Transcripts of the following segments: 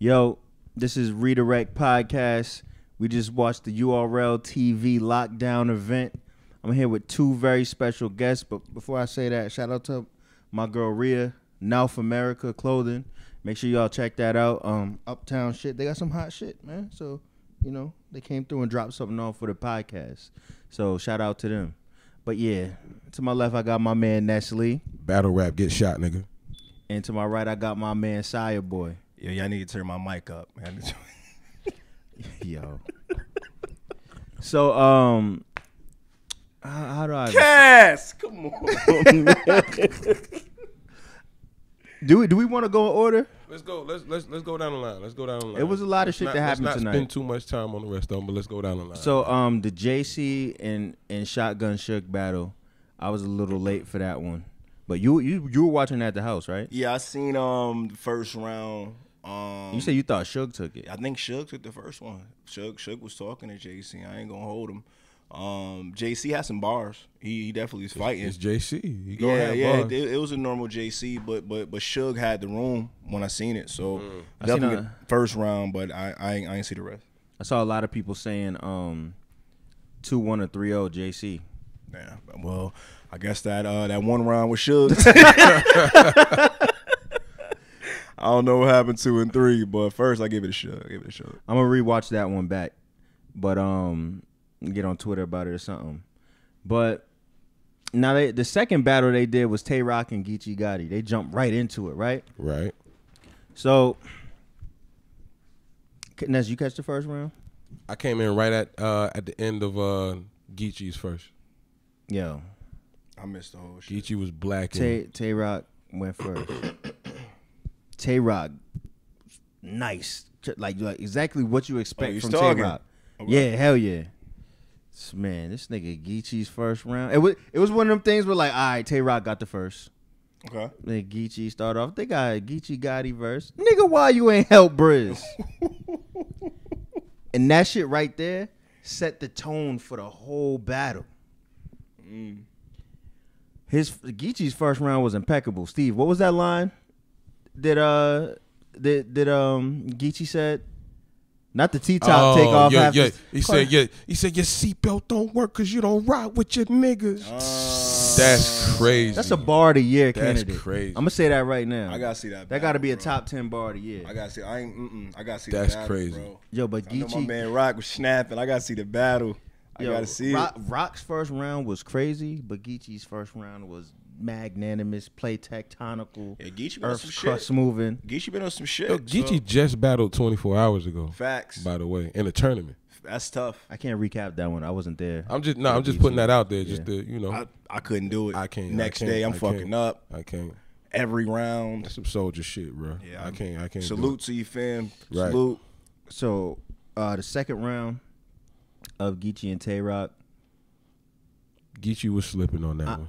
Yo, this is Redirect Podcast. We just watched the URLTV lockdown event. I'm here with two very special guests, but before I say that, shout out to my girl Rhea, North America Clothing. Make sure y'all check that out. Uptown shit, they got some hot shit, man. So, you know, they came through and dropped something off for the podcast. So shout out to them. But yeah, to my left, I got my man Ness Lee. Battle rap, get shot, nigga. And to my right, I got my man Syahboy. Yo, y'all need to turn my mic up, man. Yo. So, how do I... Cass, come on. Do we want to go in order? Let's go. Let's go down the line. Let's go down the line. It was a lot of shit that happened tonight. Let's not spend too much time on the rest of them, but let's go down the line. So, the JC and Shotgun Shook battle, I was a little late for that one. But you were watching at the house, right? Yeah, I seen the first round. You said you thought Suge took it. I think Suge took the first one. Suge was talking to JC. I ain't gonna hold him. JC had some bars. He definitely was fighting. It's JC. He gonna have bars. It was a normal JC, but Suge had the room when I seen it. So definitely first round, but I ain't see the rest. I saw a lot of people saying 2-1 or 3-0 JC. Yeah, well, I guess that one round was Suge. I don't know what happened 2 and 3, but first I give it a shot. I'm gonna rewatch that one back, but get on Twitter about it or something. But now the second battle they did was Tay Rock and Geechee Gotti. They jumped right into it, right? Right. So, Ness, you catch the first round? I came in right at the end of Geechee's first. Yo, I missed the whole shit. Geechee was black. Tay Rock went first. Tay Rock, nice, like exactly what you expect from Tay Rock. Okay. Yeah, hell yeah. Man, this nigga Geechee's first round. It was one of them things where like, all right, Tay Rock got the first. Okay. Then Geechee started off. They got Geechee Gotti verse. Nigga, why you ain't help Briz? And that shit right there set the tone for the whole battle. Geechee's first round was impeccable. Steve, what was that line? Did Geechee said? Not the T-top take off. Yeah. He said your seatbelt don't work because you don't ride with your niggas. That's crazy. That's a bar of the year That's candidate. Crazy. I'm gonna say that right now. I gotta see that. That gotta be a top 10 bar of the year. I gotta see. I gotta see. That's the battle, crazy, bro. Yo, but I know Geechee, my man Rock was snapping. I gotta see the battle. I gotta see it. Rock's first round was crazy, but Geechee's first round was magnanimous, play tectonical. Yeah, Geechee been on some crust shit. moving. Geechee been on some shit. Yo, Geechee just battled 24 hours ago. Facts. By the way, in a tournament. That's tough. I can't recap that one. I wasn't there. I'm just putting that out there, just to, you know. I couldn't do it. I can't. Next day, I'm fucking up. I can't. Every round. That's some soldier shit, bro. Yeah, I can't. Salute to you, fam. Right. Salute. So, the second round of Geechee and Tay Rock, Geechee was slipping on that one.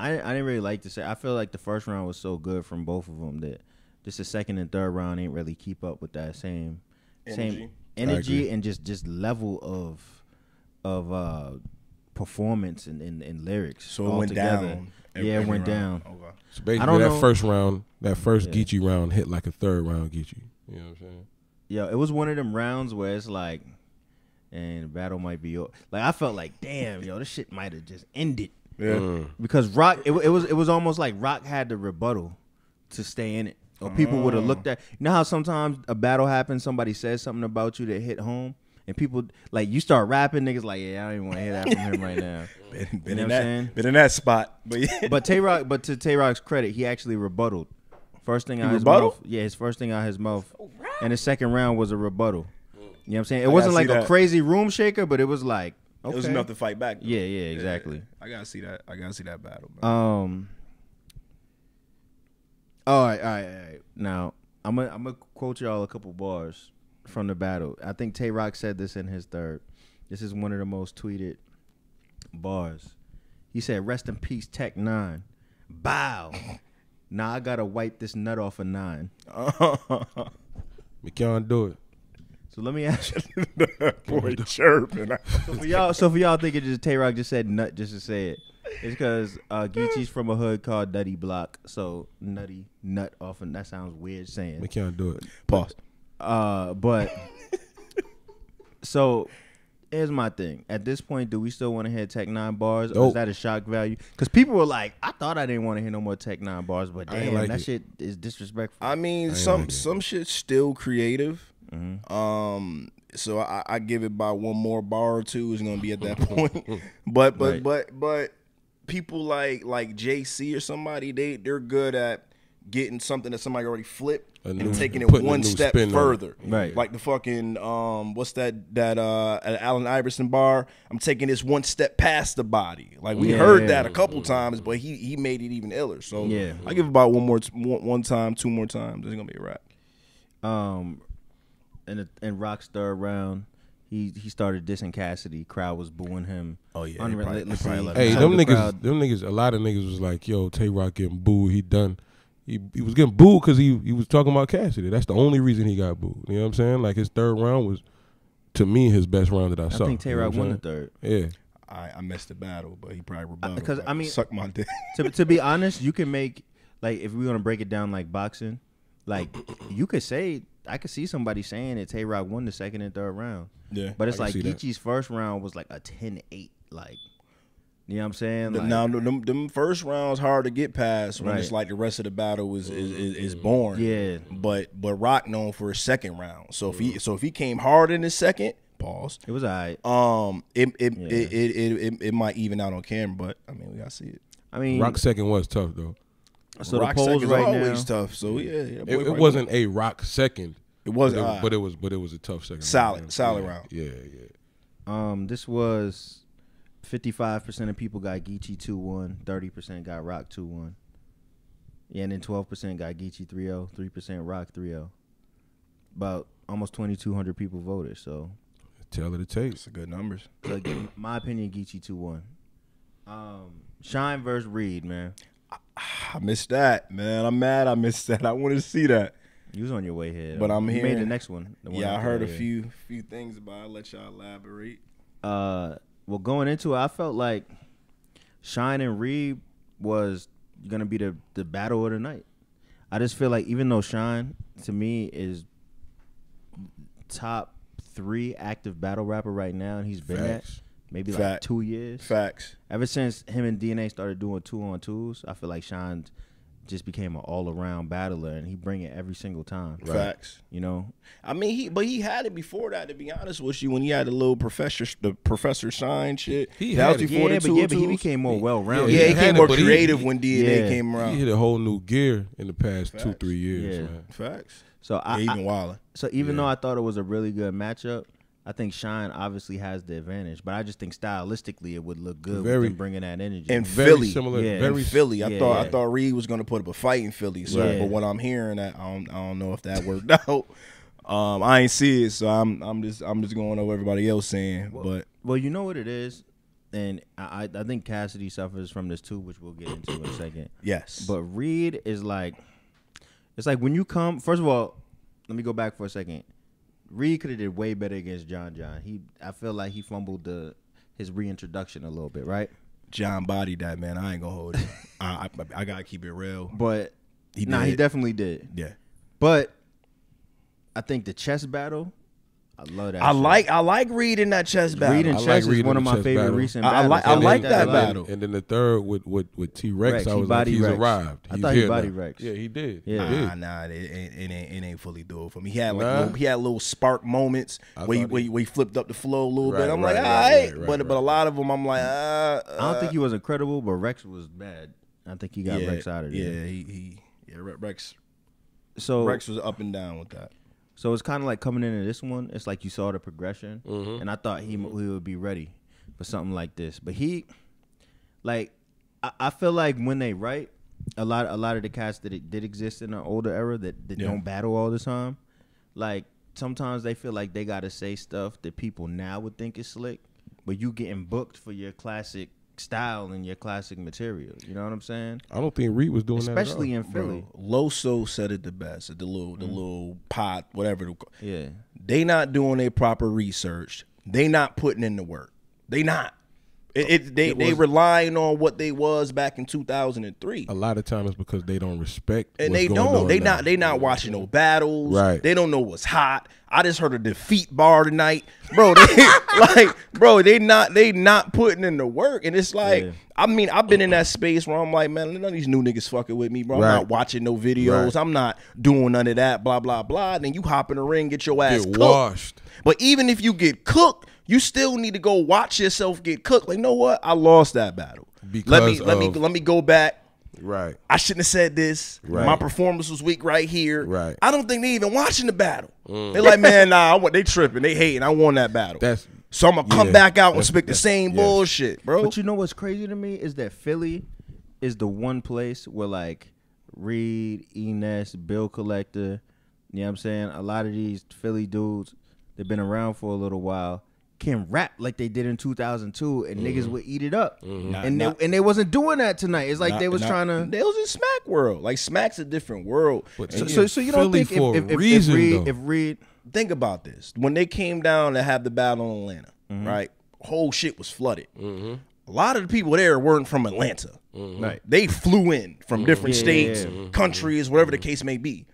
I didn't really like to say. I feel like the first round was so good from both of them that just the second and third round ain't really keep up with that same energy and just level of performance and lyrics. So it went down. Yeah, it went down. Okay. So basically, that first round, Geechee round hit like a third round Geechee. You know what I'm saying? Yeah, it was one of them rounds where it's like, and the battle might be like, I felt like, damn, yo, this shit might have just ended. Yeah. Because Rock, it was almost like Rock had the rebuttal to stay in it. Or people would have looked at, you know how sometimes a battle happens, somebody says something about you that hit home, and people, like, you start rapping, niggas like, yeah, I don't even want to hear that from him right now. Been in that spot. But yeah. But to Tay Rock's credit, he actually rebutted. First thing out his rebuttal? mouth. Yeah, his first thing out his mouth. And the second round was a rebuttal. You know what I'm saying? It wasn't like a crazy room shaker, but it was like, okay. It was enough to fight back, though. Yeah, exactly. I gotta see that. I gotta see that battle, bro. All right. Now, I'm gonna quote y'all a couple bars from the battle. I think Tay Rock said this in his third. This is one of the most tweeted bars. He said, "Rest in peace, Tech 9. Bow. Now I gotta wipe this nut off a 9." We can't do it. So let me ask you. Boy, chirping. So for y'all thinking just Tay Rock just said nut just to say it. It's because Geechee's from a hood called Nutty Block. So nut off, and that sounds weird saying. We can't do it. Pause. But so here's my thing. At this point, do we still want to hear Tech 9 bars, or is that a shock value? Because people were like, I thought I didn't want to hear no more Tech 9 bars, but damn, like that shit is disrespectful. I mean, some shit's still creative. So I give it about one more bar or two is gonna be at that point. but people like JC or somebody, they're good at getting something that somebody already flipped and taking it one step further. Right. Like the fucking what's that Allen Iverson bar? I'm taking this one step past the body. Like we heard that a couple times, but he made it even iller. So I give it about one time, two more times. It's gonna be a wrap. In Rock's third round, he started dissing Cassidy. Crowd was booing him. Oh yeah. Unrelentlessly. Hey, them niggas, a lot of niggas was like, yo, Tay Rock getting booed. He done. He was getting booed because he was talking about Cassidy. That's the only reason he got booed. You know what I'm saying? Like his third round was, to me, his best round that I saw. I think Tay Rock won the third. Yeah. I missed the battle, but he probably rebutted. Because I mean, suck my dick. To be honest, you can make, like, if we're gonna break it down like boxing, like you could say, I could see somebody saying that Tay Rock won the second and third round. Yeah, but it's like Geechee's first round was like a 10-8, like. You know what I'm saying? Like, now, them first rounds hard to get past when it's like the rest of the battle is born. Yeah. But Rock known for his second round. So if he came hard in his second, pause. It was alright. It might even out on camera, but I mean we gotta see it. I mean, Rock's second was tough though. So Rock's the polls second right always now, tough. So yeah, it wasn't a Rock second. It wasn't, but it was a tough second. Solid round. Yeah. This was 55% of people got Geechee 2-1, 30% got Rock 2-1. Yeah, and then 12% got Geechee 3-0, 3% Rock 3-0. About almost 2,200 people voted, so. Tell it takes. It's good numbers. So, in my opinion, Geechee 2-1. Shine versus Reed, man. I missed that, man. I'm mad I missed that. I wanted to see that. You was on your way here. But I'm here. hearing. You made the next one. Yeah, I heard a few things about it. I'll let y'all elaborate. Well, going into it, I felt like Shine and Reed was going to be the battle of the night. I just feel like even though Shine, to me, is top 3 active battle rapper right now, and he's been at maybe like 2 years. Facts. Ever since him and DNA started doing 2-on-2s, I feel like Shine just became an all-around battler, and he bring it every single time. Right? Facts. You know? I mean, he had it before that, to be honest with you, when he had the little Professor Shine shit. That was before but he became more well-rounded. Yeah, he became more creative when DNA came around. He hit a whole new gear in the past 2-3 years. Yeah. Man. Facts. So even wilder. So even though I thought it was a really good matchup, I think Shine obviously has the advantage, but I just think stylistically it would look good with him bringing that energy. And Philly, similar, very Philly. I thought Reed was going to put up a fight in Philly. So, but what I'm hearing, I don't know if that worked out. I ain't see it, so I'm just going over everybody else saying. Well, you know what it is, and I think Cassidy suffers from this too, which we'll get into in a second. Yes, but Reed is like, it's like when you come. First of all, let me go back for a second. Reed could have did way better against John. I feel like he fumbled his reintroduction a little bit, right? John bodied that, man. I ain't gonna hold it. I gotta keep it real. But he definitely did. Yeah. But I think the chess battle, I love that. I like Reed in that chess battle. Reed and chess is one of my favorite recent battles. I like that battle. And then the third with T-Rex, I was like, he's arrived. I thought he bodied Rex. Yeah, he did. Yeah. Nah, it ain't fully do it for me. He had little spark moments where he flipped up the flow a little bit. I'm like, all right. But a lot of them, I'm like, I don't think he was incredible, but Rex was bad. I think he got Rex out of there. Yeah, Rex. So Rex was up and down with that. So it's kind of like coming into this one. It's like you saw the progression, and I thought he would be ready for something like this. But I feel like when they write, a lot of the cats that did exist in the older era that don't battle all the time, like sometimes they feel like they got to say stuff that people now would think is slick, but you getting booked for your classic style and your classic material. You know what I'm saying? I don't think Reed was doing that, especially in Philly. Loso said it the best. The little pot, whatever. Yeah, they not doing their proper research. They not putting in the work. They not. They relying on what they was back in 2003. A lot of times it's because they don't respect. And what's they going don't. on They not watching no battles. Right. They don't know what's hot. I just heard a defeat bar tonight, bro. They not putting in the work, and it's like, I mean, I've been in that space where I'm like, man, none of these new niggas fucking with me, bro. I'm not watching no videos. Right. I'm not doing none of that. Blah blah blah. Then you hop in the ring, get your ass Get cooked. washed. But even if you get cooked, you still need to go watch yourself get cooked. Like, you know what? I lost that battle. Because let me go back. Right. I shouldn't have said this. Right. My performance was weak right here. Right. I don't think they even watching the battle. They're like, man, nah, they tripping. They hating. I won that battle. So I'm going to come back out and spit the same bullshit, bro. But you know what's crazy to me is that Philly is the one place where, like, Reed, Ness, Bill Collector, you know what I'm saying? A lot of these Philly dudes, they've been around for a little while, can rap like they did in 2002, and niggas would eat it up. And they wasn't doing that tonight. It's like they was trying to. They was in Smack world. Like, Smack's a different world. So you don't think if Reed think about this, when they came down to have the battle in Atlanta, right? Whole shit was flooded. A lot of the people there weren't from Atlanta. Right? They flew in from different states, countries, whatever the case may be.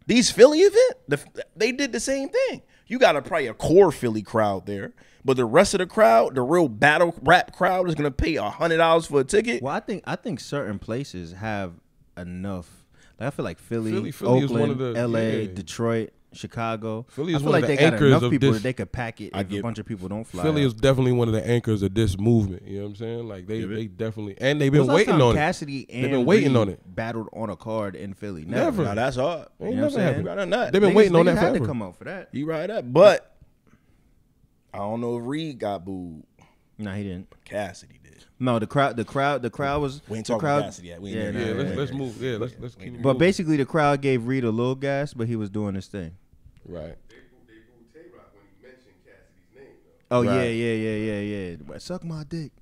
These Philly event, they did the same thing. You got probably a core Philly crowd there, but the rest of the crowd, the real battle rap crowd, is gonna pay $100 for a ticket. Well, I think certain places have enough. Like, I feel like Philly Philly Oakland, is one of the, LA, Detroit, Chicago. Philly is I feel one like of the they got anchors enough of people this. that they could pack it if a bunch of people don't fly. Philly is definitely one of the anchors of this movement. You know what I'm saying? Like they definitely, and they've been waiting on Cassidy it. And they've been waiting Reed on it. Battled on a card in Philly. Never. Now that's hard. Ain't You know what never I'm happened. That. They've been waiting on that had forever. to come out for that. You right that, but I don't know if Reed got booed. No, he didn't. Cassidy did. No, the crowd was. We ain't the talking crowd, Cassidy yet. We Yeah, ain't no, there. Yeah, let's move. Yeah, let's keep it But moving. basically, the crowd gave Reed a little gas, but he was doing his thing. Right. Oh Right. yeah. But suck my dick.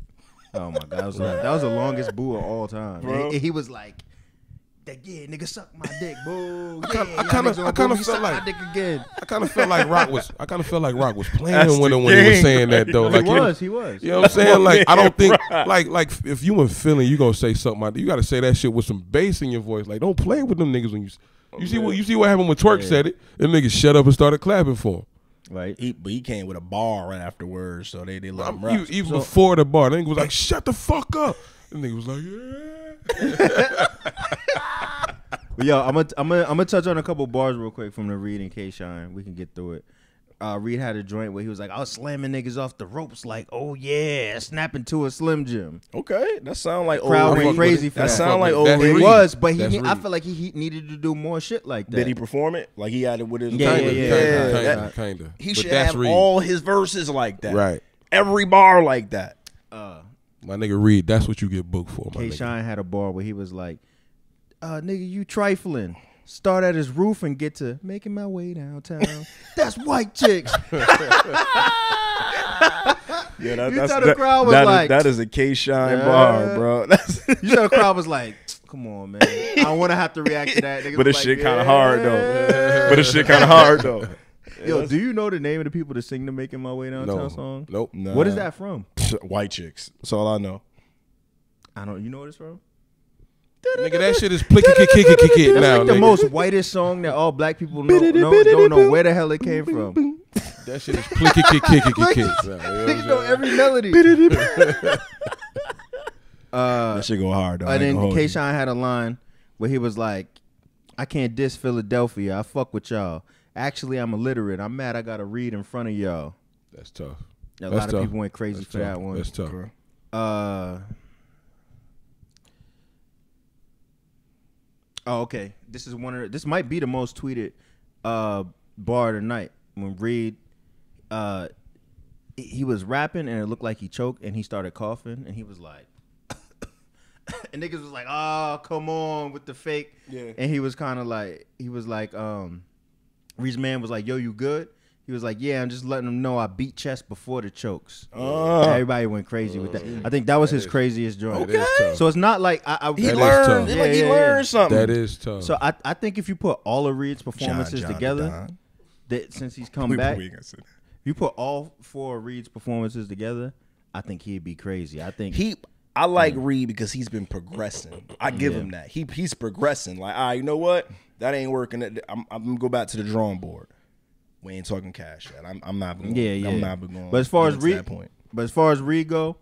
Oh my god, that was the longest boo of all time. Bro. And he was like, "Yeah, nigga, suck my dick, boo." I kind of felt like my dick again. I kind of felt like Rock was playing with him when he was saying that though. Like He was. You know what I'm saying? Like I don't think like if you in Philly, you gonna say something like that. You gotta say that shit with some bass in your voice. Like don't play with them niggas when you see what happened when Twerk said it. Them niggas shut up and started clapping for him. Right. But he came with a bar right afterwards, so they let him rap. Even before the bar, the nigga was like, "Shut the fuck up." The nigga was like, "Yeah." But yo, I'm gonna touch on a couple bars real quick from the Reed and K-Shine. We can get through it. Reed had a joint where he was like, I was slamming niggas off the ropes like, oh yeah, snapping to a Slim Jim. Okay, that sound like old Crowd Reed. went crazy for that. That sound like old That's Reed. It was, but That's I Reed. feel like he needed to do more shit like that. Did he perform it? Like he had it with his Kinda. He But should that's have Reed. all his verses like that. Right. Every bar like that. My nigga Reed, that's what you get booked for, my nigga. K-Shine had a bar where he was like, nigga, you trifling. Start at his roof and get to making my way downtown. That's white chicks. Yeah, the crowd was like, that is a K-Shine bar, bro. You saw the crowd was like, come on, man. I don't want to have to react to that. Niggas But was this like, shit kind of hard though. Yo, do you know the name of the people that sing the Making My Way Downtown song? Nope. Nah. What is that from? White chicks. That's all I know. I don't. You know what it's from? Nigga, that shit is plicky now. Like the nigga. most whitest song that all black people don't know where the hell it came from. That shit is plicky. Niggas know every melody. That shit go hard though. And then K-Shine had a line where he was like, I can't diss Philadelphia. I fuck with y'all. Actually, I'm illiterate. I'm mad I got to read in front of y'all. That's tough. A lot of people went crazy for that one. That's tough. Oh, okay. This might be the most tweeted bar tonight. When Reed, he was rapping and it looked like he choked and he started coughing and he was like, and niggas was like, oh, come on with the fake. Yeah. And he was kind of like, Reed's man was like, yo, you good? He was like, yeah, I'm just letting them know I beat chest before the chokes. Everybody went crazy with that. I think that was his craziest joint. Okay. So it's not like he learned. tough. Like he learned something. That is tough. So I think if you put all of Reed's performances together, that since he's come back, if you put all four of Reed's performances together, I think he'd be crazy. I like Reed because he's been progressing. I give him that. He's progressing. Like, all right, you know what? That ain't working. I'm gonna go back to the drawing board. We ain't talking cash yet. I'm not going. I'm not going. But as far as Reed, that point. But as far as Reed go,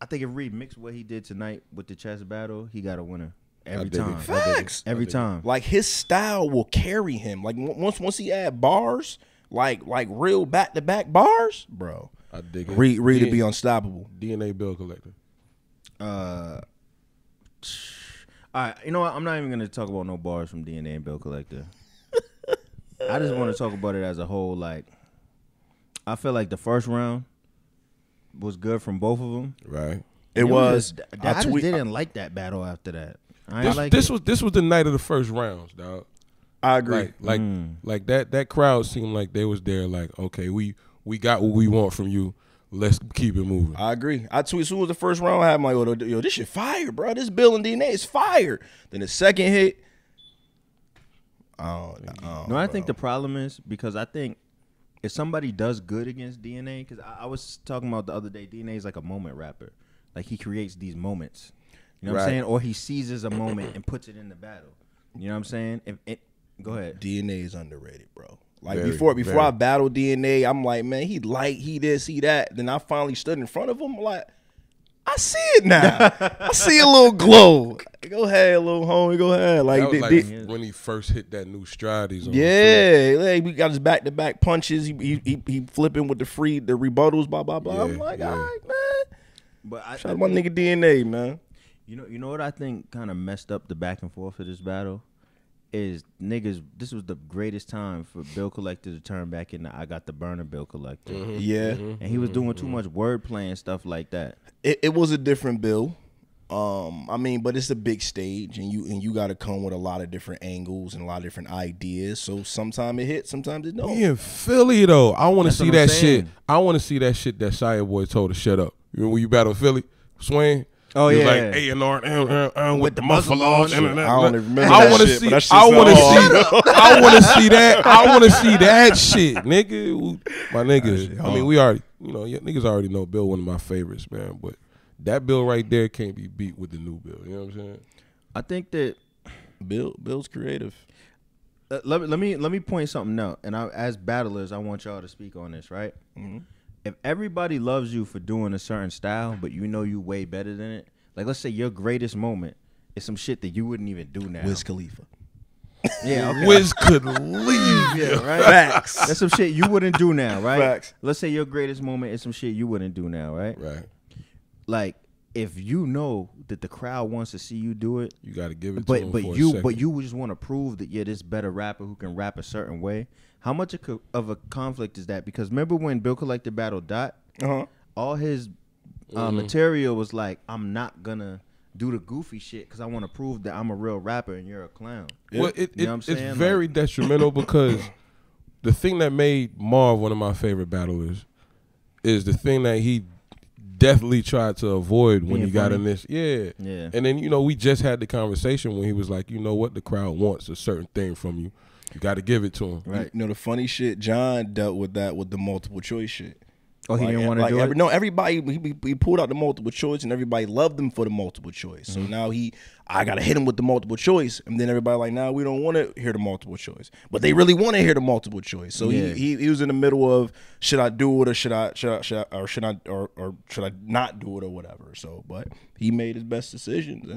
I think if Reed mixed what he did tonight with the chess battle, he got a winner every time. Facts. Every time. Like his style will carry him. Like once he add bars, like real back to back bars, bro. I dig it. Reed to be unstoppable. DNA bill collector. All right, you know what? I'm not even gonna talk about no bars from DNA and Bill Collector. I just want to talk about it as a whole. Like, I feel like the first round was good from both of them. Right. It was. I just didn't like that battle after that. This was the night of the first rounds, dog. I agree. Like that crowd seemed like they was there. Like, okay, we got what we want from you. Let's keep it moving. I agree. I tweet as soon as the first round happened, like, yo, this shit fire, bro. This Bill and DNA is fire. Then the second hit, I think the problem is because I think if somebody does good against DNA, because I was talking about the other day, DNA is like a moment rapper. Like, he creates these moments. You know what I'm saying? Or he seizes a moment and puts it in the battle. You know what I'm saying? Go ahead. DNA is underrated, bro. Like, before I battled DNA, I'm like, man, he this, he that. Then I finally stood in front of him, like, I see it now. I see a little glow. Go ahead, little homie, go ahead. Like, when he first hit that new stride, he's on. Yeah, like, we got his back-to-back punches. He flipping with the rebuttals, blah, blah, blah. I'm like, all right, man. But shout out my nigga DNA, man. You know what I think kind of messed up the back and forth of this battle? Is niggas, this was the greatest time for Bill Collector to turn back into I got the burner Bill Collector. Yeah. And he was doing too much wordplay and stuff like that. It was a different Bill. I mean, but it's a big stage and you gotta come with a lot of different angles and a lot of different ideas. So sometimes it hits, sometimes it don't. We in Philly though. I wanna see that shit. I wanna see that shit that Syahboy told to shut up. You know when you battle Philly? Swing. Oh yeah, like A&R with the muffler on. I don't even remember I want to see that. I want to see that shit, nigga. My niggas. I mean, we already, niggas already know Bill one of my favorites, man. But that Bill right there can't be beat with the new Bill. You know what I'm saying? I think that Bill's creative. Let me point something out. And as battlers, I want y'all to speak on this, right? Mm-hmm. If everybody loves you for doing a certain style, but you know you way better than it, like let's say your greatest moment is some shit that you wouldn't even do now. Wiz Khalifa. Yeah, okay. Wiz could leave. Yeah, right? Facts. That's some shit you wouldn't do now, right? Facts. Let's say your greatest moment is some shit you wouldn't do now, right? Right. Like, if you know that the crowd wants to see you do it, you got to give it to them but you just want to prove that this better rapper who can rap a certain way. How much of a conflict is that? Because remember when Bill Collector battled Dot? All his material was like, I'm not gonna do the goofy shit because I want to prove that I'm a real rapper and you're a clown. Well, it's very detrimental because the thing that made Marv one of my favorite battlers is the thing that he definitely tried to avoid when he got in this. Yeah. And then, we just had the conversation when he was like, you know what? The crowd wants a certain thing from you. You got to give it to him. Right. The funny shit, John dealt with that with the multiple choice shit. Oh, he didn't want to do it? No, everybody, he pulled out the multiple choice and everybody loved him for the multiple choice. So now I got to hit him with the multiple choice. And then everybody like, nah, we don't want to hear the multiple choice. But they really want to hear the multiple choice. So he was in the middle of, should I do it or should I not do it or whatever. So, but he made his best decisions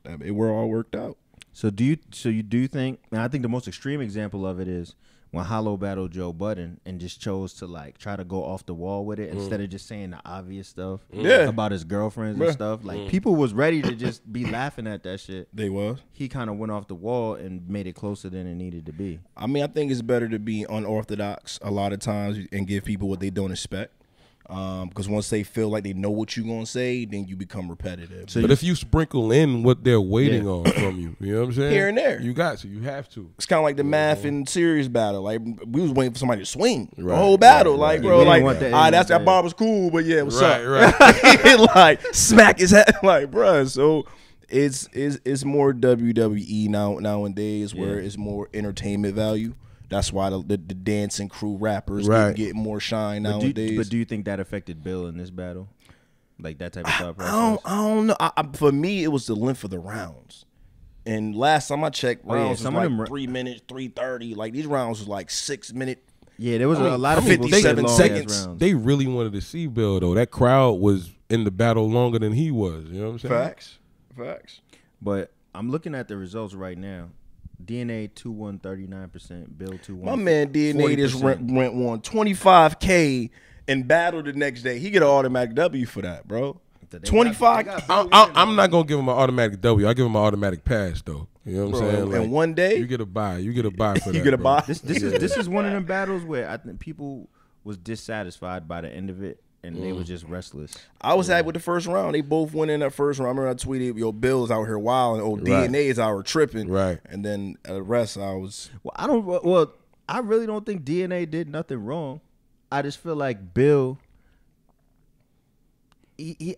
and it were all worked out. So do you think, and I think the most extreme example of it is when Hollow battled Joe Budden and just chose to like try to go off the wall with it instead of just saying the obvious stuff about his girlfriends and stuff. Like people was ready to just be laughing at that shit. They was. He kind of went off the wall and made it closer than it needed to be. I mean, I think it's better to be unorthodox a lot of times and give people what they don't expect. Because once they feel like they know what you're going to say, then you become repetitive. So but if you sprinkle in what they're waiting on from you, you know what I'm saying? Here and there. You got to. You have to. It's kind of like the math and serious battle. Like, we was waiting for somebody to swing the whole battle. Like, bro, like, that bar was cool, but yeah, what's up? Right. Like, smack his head. Like, bro, so it's more WWE nowadays where it's more entertainment value. That's why the dancing crew rappers get more shine nowadays. But do you think that affected Bill in this battle? Like that type of thought process. I don't know. For me, it was the length of the rounds. And last time I checked, rounds was like 3 minutes, 3:30. Like these rounds was like 6 minute. Yeah, there was a lot of people 57 seconds. They really wanted to see Bill though. That crowd was in the battle longer than he was. You know what I'm saying? Facts. But I'm looking at the results right now. DNA 2-1 39%. Bill 2-1. My man DNA just won $25K and battled the next day. He get an automatic W for that, bro. 25. I'm not gonna give him an automatic W. I give him an automatic pass though. You know what I'm saying? Like, and one day you get a buy. You get a buy for that. You get a buy. This is one of them battles where I think people was dissatisfied by the end of it, and they was just restless. I was happy with the first round. They both went in that first round. I remember I tweeted, "Yo, Bill's out here wild, and DNA is out here tripping." Right. And then the rest, I was. Well, I really don't think DNA did nothing wrong. I just feel like Bill.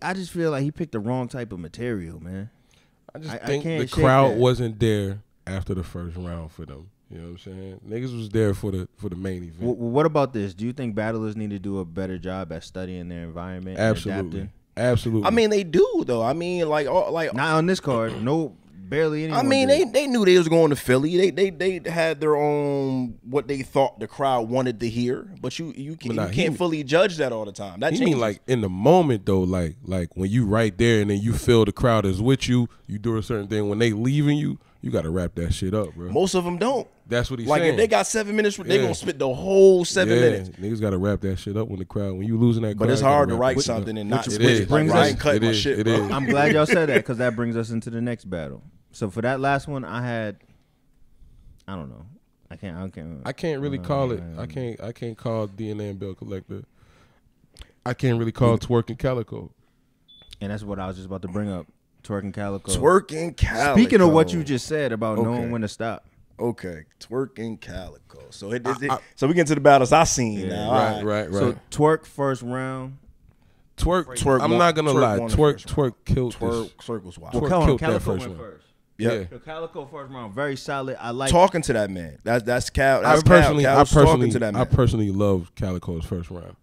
I just feel like he picked the wrong type of material, man. I just think the crowd wasn't there after the first round for them. You know what I'm saying? Niggas was there for the main event. Well, what about this? Do you think battlers need to do a better job at studying their environment? Absolutely. And adapting? Absolutely. I mean, they do though. I mean, like not on this card. No, barely anyone. I mean, did. they knew they was going to Philly. They had their own what they thought the crowd wanted to hear, but you can't fully judge that all the time. That changes. Mean like in the moment though, like when you right there and then you feel the crowd is with you, you do a certain thing. When they leaving you, you got to wrap that shit up, bro. Most of them don't. That's what he's like saying. If they got 7 minutes, they gonna spit the whole 7 minutes. Niggas got to wrap that shit up when the crowd. When you losing that, but crowd, it's hard to write something and not switch. Cut my shit. I'm glad y'all said that because that brings us into the next battle. So for that last one, I don't know. I can't really call it. I can't call DNA and Bill Collector. I can't really call Twerk and Calico. And that's what I was just about to bring up. Twerk and Calico. Twerk and Calico. Speaking of what you just said about knowing when to stop. Okay, Twerk and Calico. So so we get to the battles I seen now. Right. So Twerk first round. Twerk. I'm not gonna lie. Twerk killed this. Twerk was wild. Twerk killed Calico that first went one. first. Yeah. Calico first round, very solid. I like talking to that man. That's Cal. I personally love Calico's first round.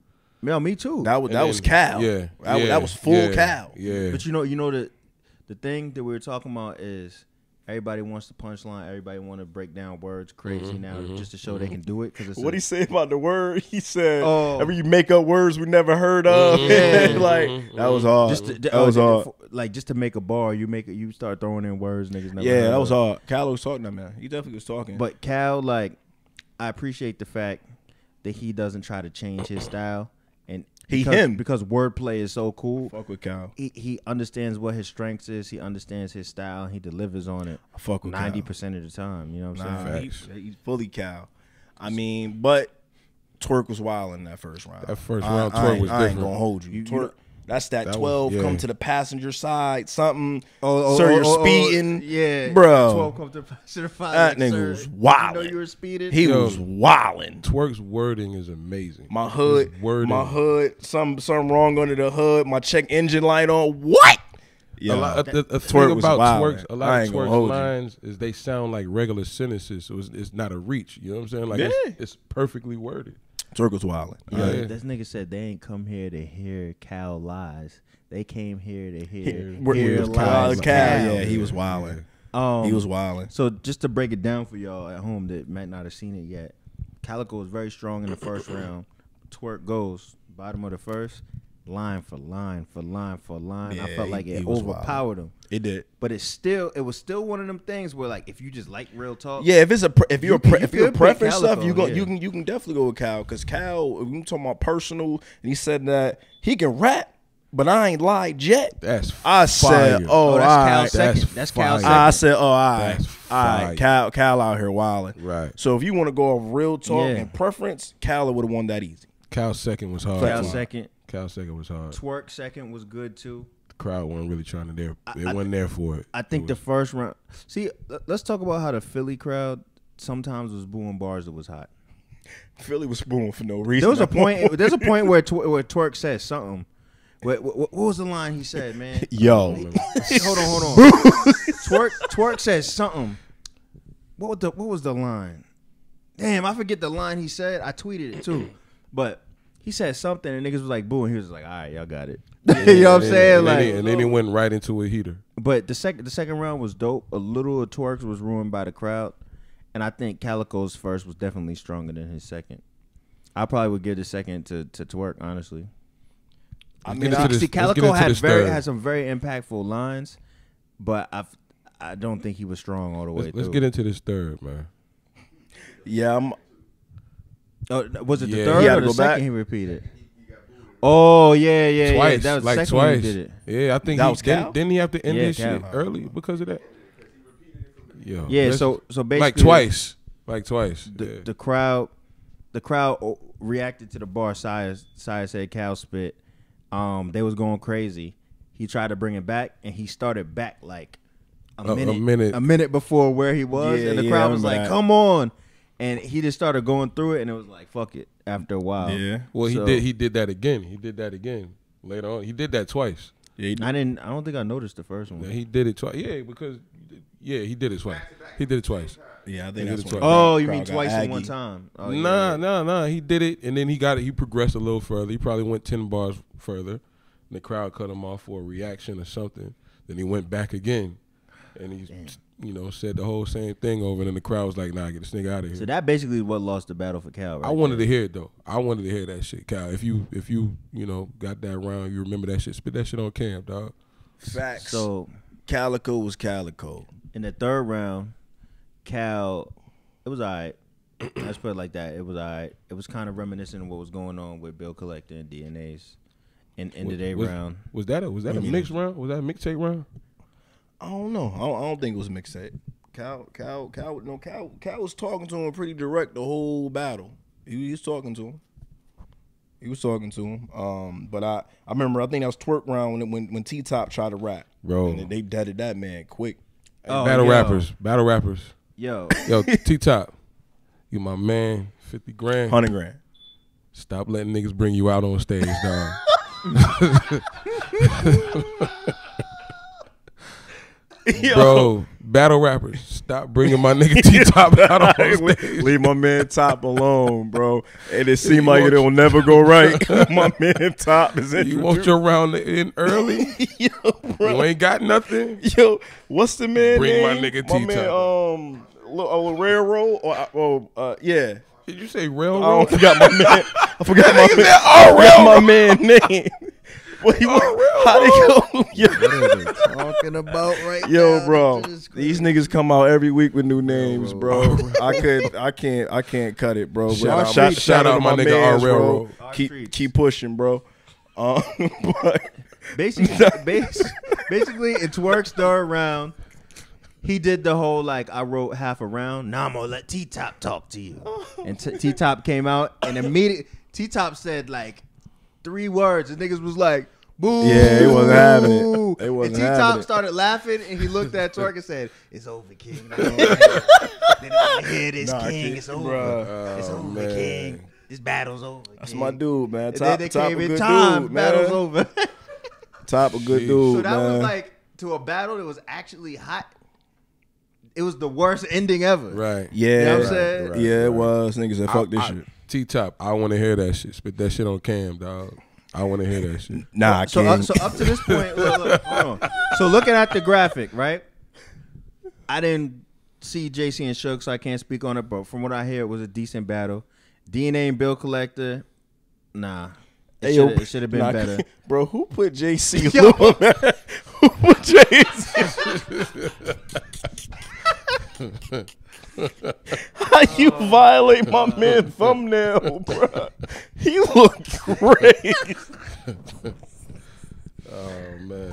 Yeah, me too. That was Cal. Yeah. That was full Cal. Yeah. But you know the thing that we were talking about is everybody wants the punchline. Everybody want to break down words crazy now just to show they can do it. What he say about the word? He said, "Ever you make up words we never heard of." Like that was hard. That was hard. Like just to make a bar, you start throwing in words niggas never. Yeah, that was hard. Cal was talking, man. He definitely was talking. But Cal, like, I appreciate the fact that he doesn't try to change his style. And because wordplay is so cool. Fuck with Cal. He understands what his strengths is. He understands his style. He delivers on it. I fuck with 90% of the time. You know what I'm saying? He's fully Cal. I mean, but Twerk was wild in that first round. That first round, Twerk was different. I ain't gonna hold you. Twerk. That's that 12 come to the passenger side. Something. Sir, you're speeding. Yeah, bro. 12 come to the passenger side. That nigga was wild. You know you were speeding. He was wilding. Twerk's wording is amazing. My hood. Something wrong under the hood. My check engine light on. What? Yeah. The thing about Twerk's, a lot of Twerk's lines is they sound like regular sentences, so it's not a reach. You know what I'm saying? Like it's perfectly worded. Twerk was wilding. This nigga said they ain't come here to hear Cal lies. They came here to hear lies. Cal. Yeah, he was wilding. He was wilding. So just to break it down for y'all at home that might not have seen it yet, Calico was very strong in the first round. Twerk goes bottom of the first, line for line for line for line. Yeah, I felt like it overpowered him. It did, but it was still one of them things where like if you just like real talk. Yeah, if you're preference stuff, you can definitely go with Cal because Cal, we talking about personal, and he said that he can rap. But I ain't lied yet. That's I said, fire. Oh, that's Cal second. That's Cal second. I said, all right. That's all right. Cal out here wilding. Right. So if you want to go off real talk and preference, Cal would have won that easy. Cal second was hard. Cal second was hard. Twerk second was good too. The crowd wasn't really trying to there. They wasn't there for it. I think the first round. See, let's talk about how the Philly crowd sometimes was booing bars that was hot. Philly was booing for no reason. There's a point where Twerk said something. What was the line he said, man? Yo. Hold on. Twerk said something. What was the line? Damn, I forget the line he said. I tweeted it too. But he said something and niggas was like boo, and he was like, all right, y'all got it. You know what I'm saying? And then he went right into a heater. But the second round was dope. A little of Twerk's was ruined by the crowd, and I think Calico's first was definitely stronger than his second. I probably would give the second to Twerk, honestly. I mean, Calico had some very impactful lines, but I don't think he was strong all the way through. Let's get into this third, man. Yeah, was it the third or the second he repeated? Oh yeah. Twice, That was like the second twice. He did it. Yeah, I think didn't he have to end this Cal. shit early because of that? Yo, yeah. So basically, like twice. The crowd reacted to the bar. Saya said Cal spit. They was going crazy. He tried to bring it back, and he started back like a minute before where he was, and the crowd was like, "Come on!" And he just started going through it, and it was like, "Fuck it." After a while, yeah. Well, he did that again. He did that again later on. He did that twice. Yeah, I don't think I noticed the first one. Yeah, he did it twice. Yeah, because he did it twice. He did it twice. Yeah, I think that's twice. Oh, you mean twice in one time? Oh, Nah. He did it, and then he got it. He progressed a little further. He probably went 10 bars further. And the crowd cut him off for a reaction or something. Then he went back again, and he, said the whole same thing over. And then the crowd was like, "Nah, get this nigga out of here." So that basically what lost the battle for Cal. Right I wanted to hear it though. I wanted to hear that shit, Cal. If you got that round, you remember that shit. Spit that shit on cam, dog. Facts. So Calico was Calico. In the third round, Cal, it was all right. Let's put it like that. It was all right. It was kind of reminiscent of what was going on with Bill Collector and DNA's in the day round. Was that a mixed round? Was that a mixtape round? I don't know. I don't think it was a mixtape. Cal was talking to him pretty direct the whole battle. He was talking to him. But I remember, I think that was twerk round when T-Top tried to rap. Bro. And they deaded that man quick. Battle rappers. Yo, T-Top, you my man, 50 grand. 100 grand. Stop letting niggas bring you out on stage, dog. Bro, battle rappers, stop bringing my nigga T-Top out on stage. Leave my man Top alone, bro. And it seemed like it'll never go right. My man Top is in. You want your round in early? Yo, bro. You ain't got nothing? Yo, what's the man Bring name? my nigga T-Top. Railroad? Yeah. Did you say railroad? I forgot my man. I forgot my man name. How they go? Yo. what are they talking about right now? Yo, bro, these niggas come out every week with new names, bro. I can't cut it, bro. Shout out my nigga R Railroad. Keep pushing, bro. But basically, in Twerk's third round, he did the whole like I wrote half a round. Now I'm gonna let T-Top talk to you, and T-Top came out and immediately T-Top said like 3 words, and niggas was like, boo. Yeah, he wasn't having it. They wasn't and having T-Top it. started laughing, and he looked at Twerk and said, "It's over, King. They don't want to hear this, King. It's over. It's over, man. King. This battle's over, King." That's my dude, man. And Top, then they top came a in good time. dude, Battle's man. over. Top a good dude, So that man. was like to a battle that was actually hot. It was the worst ending ever. Right. Yeah, You know what I'm saying? Yeah, it was. Niggas said, fuck this shit. T-Top, I want to hear that shit. Spit that shit on cam, dog. I want to hear that shit. Nah, I So can't. up to this point, look, hold on. So looking at the graphic, right? I didn't see JC and Suge, so I can't speak on it. But from what I hear, it was a decent battle. DNA and Bill Collector, nah. It should have been better. Bro, who put JC Yo. Lou, man? Who put JC? How you violate my man thumbnail, bro? He look great. Oh, man.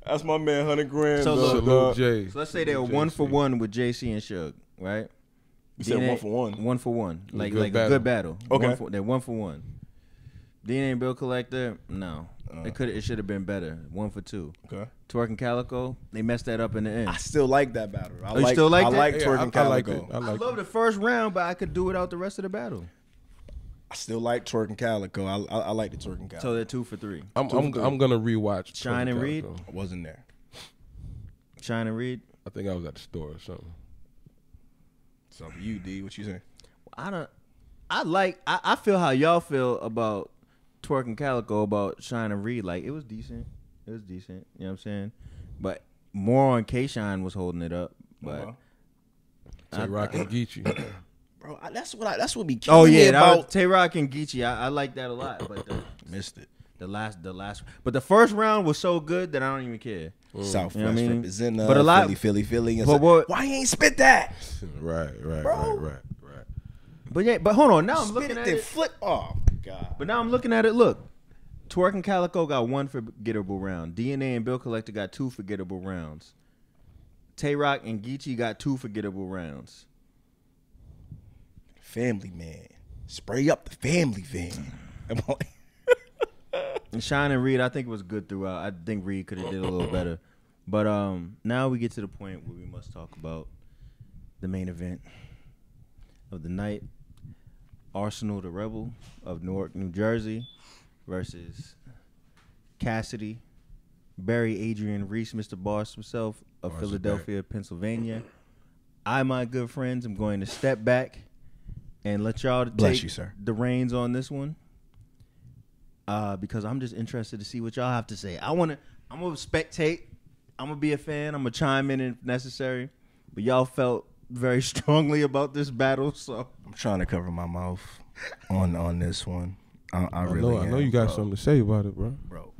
That's my man, 100 grand. So though, look, dog. Jay. So let's say they were 1 for 1 with JC and Suge, right? You said 1 for 1. 1 for 1. Like good a battle. good battle. Okay. They're 1 for 1. DNA and Bill Collector, no. It should have been better. 1 for 2. Okay. Twerk and Calico, they messed that up in the end. I still like that battle. You still like I that? like Yeah, Twerk and I like Calico. it. I love the first round, but I could do without the rest of the battle. I still like Twerk and Calico. I like the Twerk and Calico. So they're 2 for 3. I'm gonna rewatch Shine and Read? Calico. I wasn't there. Shine and Read. I think I was at the store or something. So for you, D, what you saying? I feel how y'all feel about Twerk and Calico about Shine and Reed. Like, it was decent. It was decent. You know what I'm saying? But more on K-Shine was holding it up. But Tay-Rock and Geechee. Bro, that's what be killing me about Tay-Rock and Geechee. I like that a lot. But missed it. The last, but the first round was so good that I don't even care. Southwest, you know what I mean? represent but a lot, Philly. And but why you ain't spit that? Right. But hold on. Now I'm looking at it. Flip. Oh my god. But now I'm looking at it. Look, Twerk and Calico got 1 forgettable round. DNA and Bill Collector got 2 forgettable rounds. Tay-Rock and Geechee got 2 forgettable rounds. Family man, spray up the family van. And Shine and Reed, I think it was good throughout. I think Reed could have did a little better. But now we get to the point where we must talk about the main event of the night. Arsenal the Rebel of Newark, New Jersey versus Cassidy, Barry Adrian Reese, Mr. Boss himself of Philadelphia, Pennsylvania. My good friends, am going to step back and let y'all take the reins on this one. Because I'm just interested to see what y'all have to say. I'm gonna spectate. I'm gonna be a fan. I'm gonna chime in if necessary. But y'all felt very strongly about this battle, so I'm trying to cover my mouth on this one. I know you got something to say about it, bro.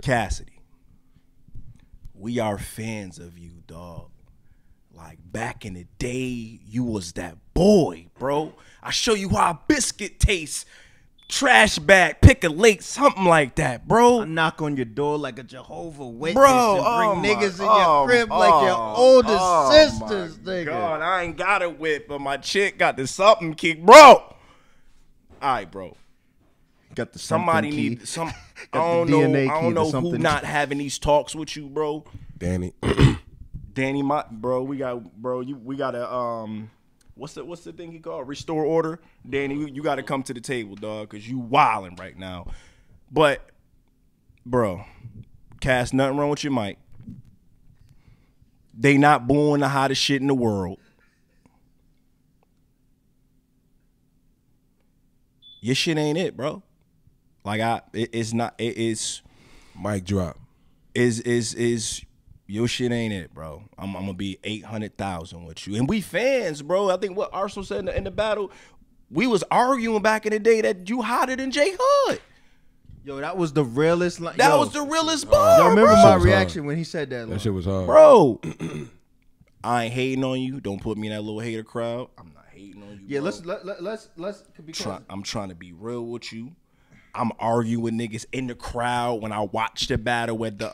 Cassidy, we are fans of you, dog. Like back in the day, you was that boy, bro. I show you how a biscuit tastes. Trash bag, pick a lake, something like that, bro. I knock on your door like a Jehovah Witness bro, and bring niggas in your crib like your older sisters, nigga. God, I ain't got a whip, but my chick got the something key, bro. All right, bro. Got the somebody key. Need some. I don't know who not having these talks with you, bro. Danny, we got a What's the thing he called? Restore order. Danny, you got to come to the table, dog, because you wilding right now. But, bro, Cass, nothing wrong with your mic. They not booing the hottest shit in the world. Your shit ain't it, bro. Like, it's not, it is. Mic drop. Your shit ain't it, bro. I'm gonna be 800,000 with you, and we fans, bro. I think what Arsenal said in the battle, we was arguing back in the day that you hotter than J Hood. Yo, that was the realest. That was the realest bar. Yo, remember bro. my reaction when he said that? That shit was hard, bro. I ain't hating on you. Don't put me in that little hater crowd. I'm not hating on you. Yeah, bro. let's. I'm trying to be real with you. I'm arguing with niggas in the crowd when I watch the battle at the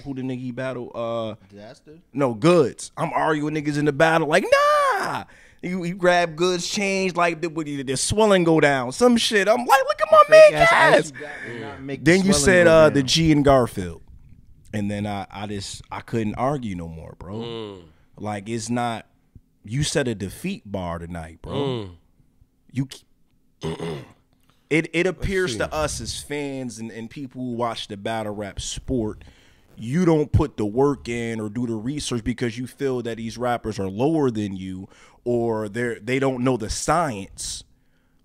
who the nigga he battle? Disaster? No, Goods. I'm arguing with niggas in the battle like, nah. You grab Goods change like the swelling go down. Some shit. I'm like, look at my man Cass. Then you said the G and Garfield. And then I couldn't argue no more, bro. Like, it's not, you set a defeat bar tonight, bro. It appears to us as fans and people who watch the battle rap sport, you don't put the work in or do the research because you feel that these rappers are lower than you or they don't know the science.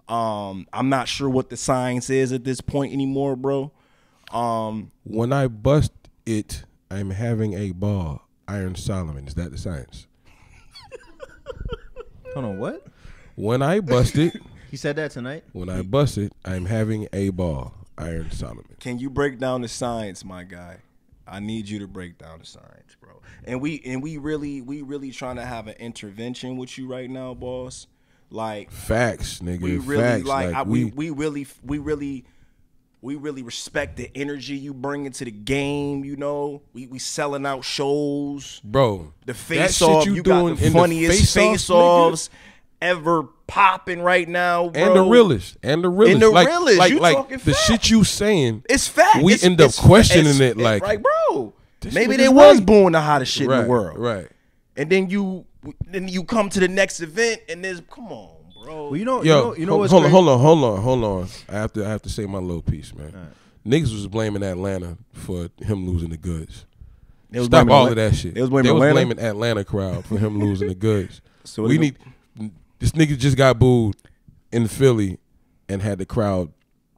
I'm not sure what the science is at this point anymore, bro. When I bust it, I'm having a ball. Iron Solomon. Is that the science? Hold on, what? When I bust it. He said that tonight? When I bust it, I'm having a ball. Iron Solomon. Can you break down the science, my guy? I need you to break down the science, bro. And we really trying to have an intervention with you right now, boss. Like facts, nigga. We really facts. like we really respect the energy you bring into the game. You know, we selling out shows, bro. The face off, you got the funniest face offs ever popping right now, bro. And the realest. Like, you talking the shit you saying, it's fact. We end up questioning it like, bro, maybe they was booing the hottest shit in the world. Right. And then you come to the next event and there's, come on, bro. Well, you know what's hold on. I have to say my little piece, man. Right. Niggas was blaming Atlanta for him losing the goods. Stop all of that shit. They was blaming Atlanta crowd for him losing the goods. So we need. This nigga just got booed in Philly and had the crowd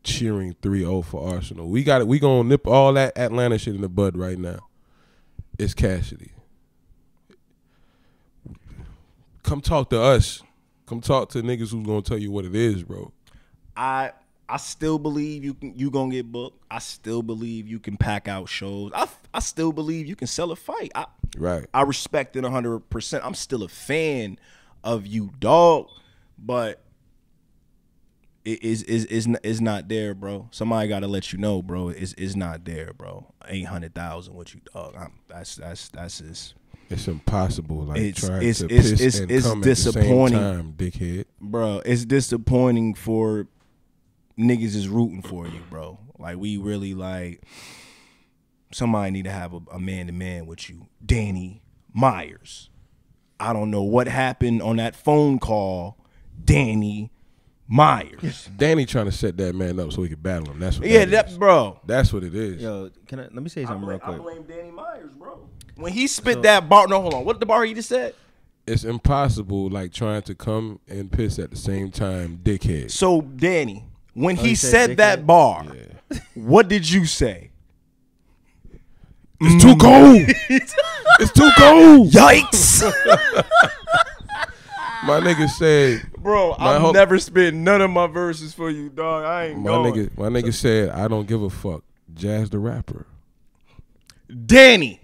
cheering 3-0 for Arsenal. We gonna nip all that Atlanta shit in the bud right now. It's Cassidy. Come talk to us. Come talk to niggas who's gonna tell you what it is, bro. I still believe you gonna get booked. I still believe you can pack out shows. I still believe you can sell a fight. I respect it 100%. I'm still a fan of you, dog, but it is not there, bro. Somebody gotta let you know, bro. It's not there, bro. 800,000 with you, dog. That's just. It's impossible. Like it's trying to piss and come disappointing, at the same time, dickhead. Bro, it's disappointing for niggas is rooting for you, bro. Like we really like somebody need to have a man-to-man with you. Danny Myers. I don't know what happened on that phone call. Danny Myers. Danny trying to set that man up so he could battle him. That's what bro. That's what it is. Yo, let me say something real quick. I blame Danny Myers, bro. When he spit that bar, no, hold on. What the bar he just said? It's impossible, like trying to come and piss at the same time, dickhead. So Danny, when he said that bar, what did you say? It's too cold. It's too cold. Yikes. My nigga said, bro, I'll never spit none of my verses for you, dog. I ain't going. My nigga said, I don't give a fuck. Jazz the rapper. Danny.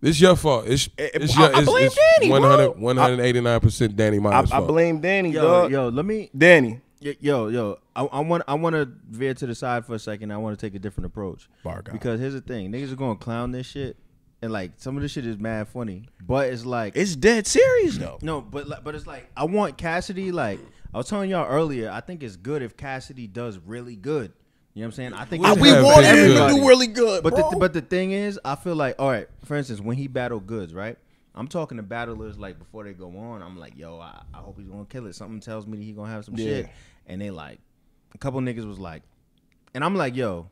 It's your fault. I blame Danny, 189% Danny Myers' fault. I blame Danny, dog. Yo, let me. Danny. Yo, I want to veer to the side for a second. I want to take a different approach. Because here's the thing. Niggas are going to clown this shit. And, like, some of this shit is mad funny. But it's like. It's dead serious, though. No, but it's like, I want Cassidy, like, I was telling y'all earlier, I think it's good if Cassidy does really good. You know what I'm saying? I think we want him to do really good, but the thing is, I feel like, all right, for instance, when he battled Goods, right? I'm talking to battlers like before they go on. I'm like, yo, I hope he's gonna kill it. Something tells me that he's gonna have some shit. And they like, a couple niggas was like, and I'm like, yo,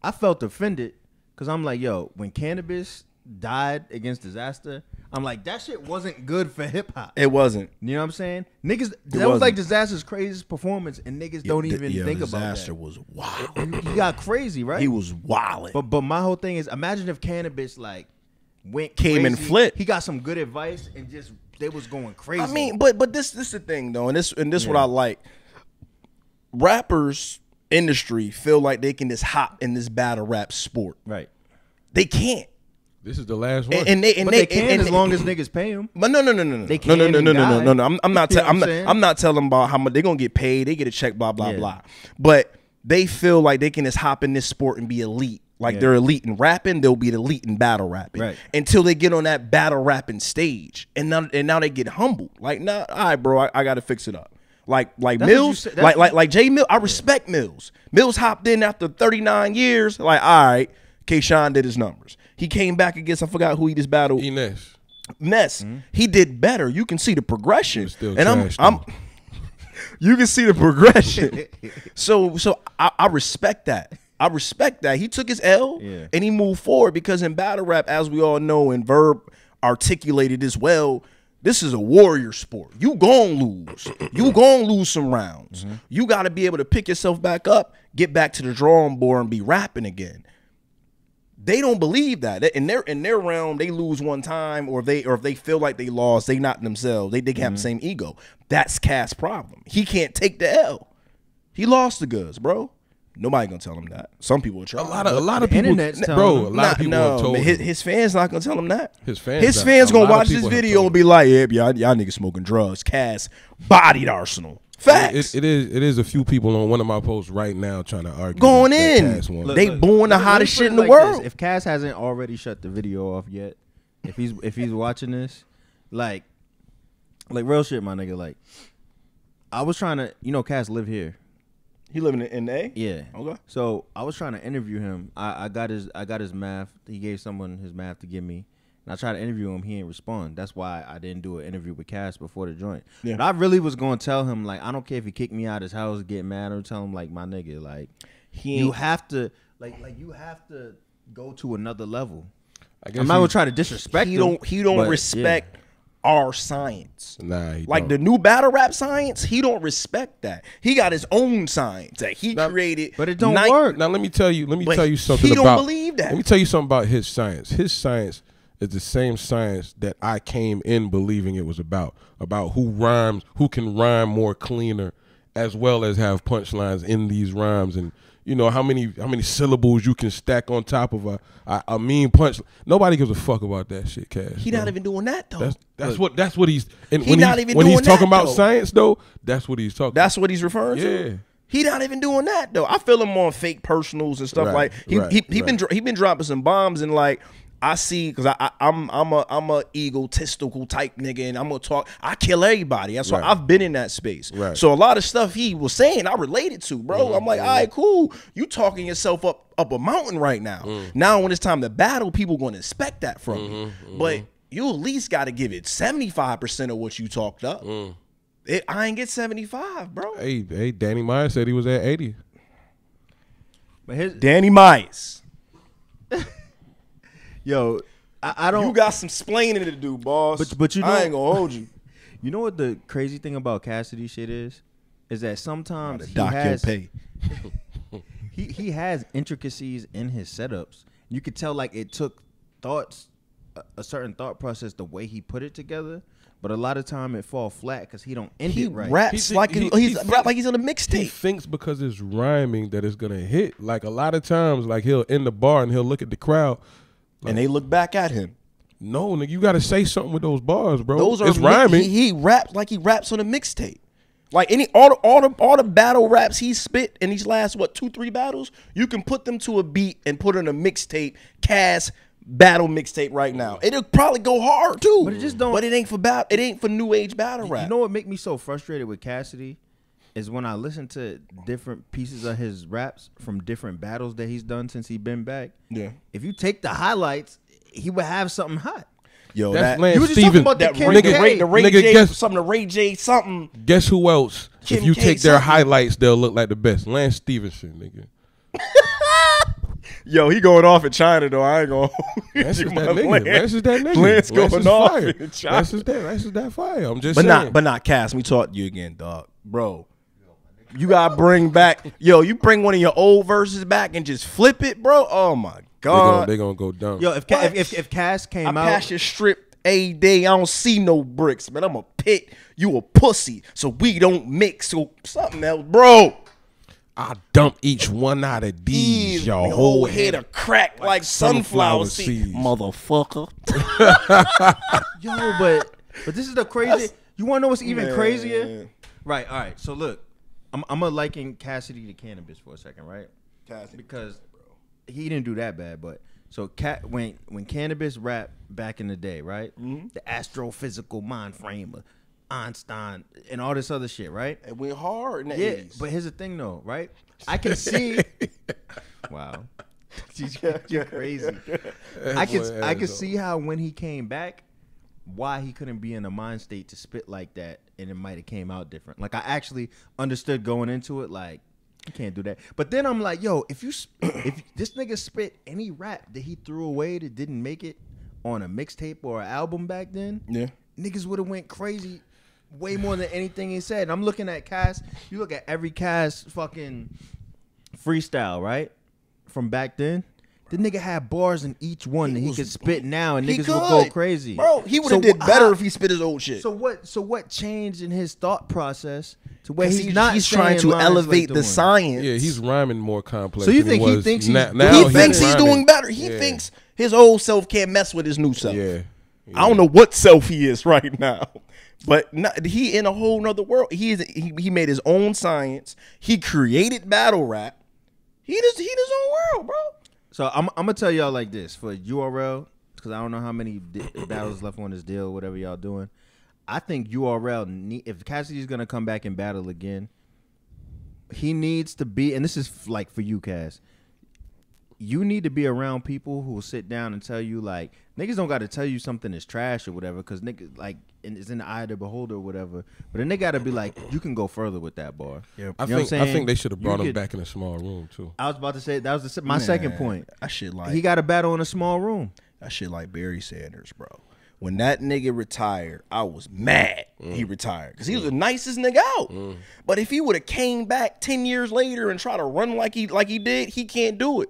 I felt offended because I'm like, yo, when Cannabis died against Disaster, I'm like, that shit wasn't good for hip hop. It wasn't. You know what I'm saying? Niggas, that was like Disaster's craziest performance, and niggas don't even think about that. Disaster was wild. He got crazy, right? He was wild. But my whole thing is, imagine if Cannabis like came crazy, and flipped. He got some good advice and just they was going crazy. I mean, but this is the thing though, and this what I like. Rappers industry feel like they can just hop in this battle rap sport. Right. They can't. This is the last one. And they can as long as niggas pay them. But no. They can no. I'm not telling them about how much they're gonna get paid. They get a check, blah blah blah. But they feel like they can just hop in this sport and be elite. Like they're elite in rapping, they'll be elite in battle rapping. Right. Until they get on that battle rapping stage, and now they get humbled. Like, nah, all right, bro, I got to fix it up. Like Mills, like Jay Mills. I respect Mills. Mills hopped in after 39 years. Like, all right, K-Shine did his numbers. He came back against, I forgot who he just battled. Ness. Mm-hmm. He did better. You can see the progression. And I'm you can see the progression. So I respect that. I respect that. He took his L and he moved forward because in battle rap, as we all know, and Verb articulated as well, this is a warrior sport. You gon' lose. You gon' lose some rounds. Mm-hmm. You got to be able to pick yourself back up, get back to the drawing board and be rapping again. They don't believe that. In their realm, they lose one time, or if they feel like they lost, they not themselves. They have the same ego. That's Cass' problem. He can't take the L. He lost the goods, bro. Nobody gonna tell him that. Some people will try. A lot of people, bro. A lot of people have told him. His fans not gonna tell him that. His fans gonna watch this video and be like, "Yeah, y'all niggas smoking drugs." Cass bodied Arsenal. Facts. It is a few people on one of my posts right now trying to argue. Going in. They booing the hottest shit in the world. If Cass hasn't already shut the video off yet, if he's watching this, like real shit, my nigga. Like, I was trying to, Cass live here. He living in A? Yeah. Okay. So I was trying to interview him. I got his math. He gave someone his math to give me. And I tried to interview him. He didn't respond. That's why I didn't do an interview with Cass before the joint. Yeah. But I really was going to tell him, like, I don't care if he kicked me out of his house, get mad, or tell him, like, my nigga, like, you have to, you have to go to another level. I'm not going to try to disrespect him. He don't respect our science. Nah, he Like don't. the new battle rap science, he don't respect that. He got his own science that he created. But it don't work. Now let me tell you something he about. don't believe that. Let me tell you something about his science. His science is the same science that I came in believing it was about who can rhyme more cleaner, as well as have punchlines in these rhymes, and you know how many syllables you can stack on top of a mean punch. Nobody gives a fuck about that shit, Cash. He not even doing that though. That's what he's. And He not even when doing he's talking that, about though. science though, that's what he's talking. That's what he's referring Yeah. to. He not even doing that though. I feel him on fake personals and stuff Right, like he been dropping some bombs, and like I see, because I'm a egotistical type nigga, and I'm gonna talk. I kill everybody. That's why I've been in that space. Right. So a lot of stuff he was saying, I related to, bro. I'm like, all right, cool. You talking yourself up a mountain right now. Now when it's time to battle, people gonna expect that from you. But you at least got to give it 75% of what you talked up. I ain't get 75, bro. Hey, Danny Myers said he was at 80. But Danny Myers. Yo, I don't. You got some splaining to do, boss. But you know, I ain't gonna hold you. You know what the crazy thing about Cassidy shit is that sometimes Doc your pay. he has intricacies in his setups. You could tell like it took a certain thought process the way he put it together. But a lot of time it fall flat because he don't end it right. Raps like he's on a mixtape. He thinks because it's rhyming that it's gonna hit. Like a lot of times, like he'll end the bar and he'll look at the crowd, like, and they look back at him. No, nigga, you got to say something with those bars, bro. Those are it's rhyming. He raps like he raps on a mixtape. Like all the battle raps he spit in these last 2-3 battles, you can put them to a beat and put on a mixtape. Cass battle mixtape right now. It'll probably go hard too. But it just don't. But it ain't for new age battle rap. You know what make me so frustrated with Cassidy is when I listen to different pieces of his raps from different battles that he's done since he been back. Yeah. If you take the highlights, he would have something hot. Yo, That's that Lance you were just talking Stevens. about the that Kim Ray, K. the Ray Nigga, J, guess- something, the Ray J something. Guess who else? Kim if you K take their something. highlights, they'll look like the best. Lance Stevenson, nigga. Yo, he going off in China though. I ain't gonna. Lance is that nigga. Lance is that nigga. Lance going is off fire. in China. Lance is that fire. I'm just But saying. not Cass. We talk to you again, dog, bro. You gotta bring back, you bring one of your old verses back and just flip it, bro. Oh my god, they gonna go dumb. Yo, if Cass I came out, pass your strip a day. I don't see no bricks, man. I'm a pit. You a pussy, so we don't mix. So something else, bro. I dump each one out of these, your whole head of crack like sunflower seed, motherfucker. yo, but this is the crazy. You want to know what's even crazier? Right. All right. So look, I'm gonna liken Cassidy to Cannabis for a second, right? Cassidy, because he didn't do that bad, but so when Cannabis rapped back in the day, right? Mm-hmm. The astrophysical mind frame of Einstein and all this other shit, right? it went hard in the Yeah, 80s. but here's the thing, though, right? I can see. Wow, you're crazy. I can see how when he came back, why he couldn't be in a mind state to spit like that, and it might have came out different. Like I actually understood going into it, like you can't do that. But then I'm like, yo, if this nigga spit any rap that he threw away that didn't make it on a mixtape or an album back then, Yeah. niggas would have went crazy. Way more than anything he said. And I'm looking at Cass. You look at every Cass fucking freestyle, right? From back then. The nigga had bars in each one that he could spit now, and niggas would go crazy. Bro, he would have did better if he spit his old shit. So what changed in his thought process to where he's trying to elevate the science. Yeah, he's rhyming more complex. So you than think he he was. thinks now he thinks he's rhyming. doing better. He Yeah. thinks his old self can't mess with his new self. Yeah. I don't know what self he is right now. But he in a whole nother world. He made his own science. He created battle rap. He his own world, bro. So I'm gonna tell y'all like this for URL, because I don't know how many battles left on this deal, whatever y'all doing. I think URL if Cassidy's gonna come back and battle again, he needs to be, and this is like for you, Cass. You need to be around people who will sit down and tell you, like, niggas don't got to tell you something is trash or whatever, because niggas, like, it's in the eye of the beholder or whatever. But then they got to be like, you can go further with that bar. Yeah. I think they should have brought him back in a small room too. I was about to say, that was my second point. That shit like He got a battle in a small room. that shit like Barry Sanders, bro. When that nigga retired, I was mad he retired because he was the nicest nigga out. But if he would have came back 10 years later and tried to run like he did, he can't do it.